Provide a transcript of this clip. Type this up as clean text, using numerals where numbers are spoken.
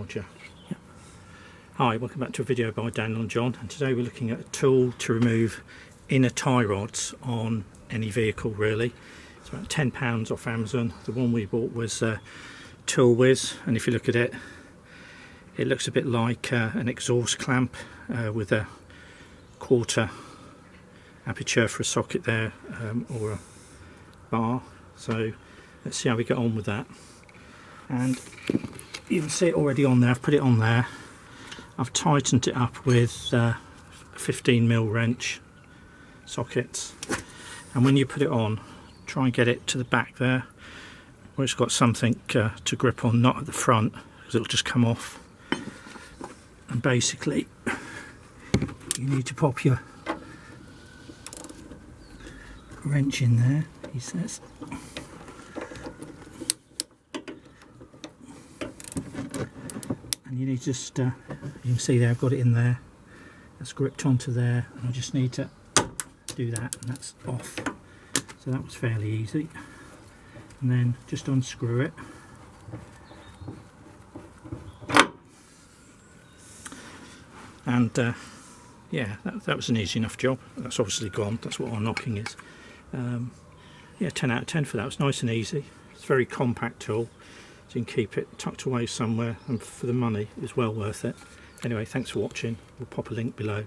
Roger. Yep. Hi, welcome back to a video by Daniel and John, and today we're looking at a tool to remove inner tie rods on any vehicle really. It's about £10 off Amazon. The one we bought was Toolwiz, and if you look at it, it looks a bit like an exhaust clamp with a quarter aperture for a socket there, or a bar. So let's see how we get on with that. And you can see it already on there. I've put it on there. I've tightened it up with a 15mm wrench sockets, and when you put it on, try and get it to the back there where it's got something to grip on, not at the front, because it'll just come off. And basically you need to pop your wrench in there, he says. And you need to just, you can see there I've got it in there, that's gripped onto there, and I just need to do that and that's off. So that was fairly easy. And then just unscrew it. And yeah, that was an easy enough job. That's obviously gone, that's what our knocking is. Yeah, 10 out of 10 for that. It was nice and easy. It's a very compact tool, so you can keep it tucked away somewhere, and for the money it's well worth it. Anyway, thanks for watching. We'll pop a link below.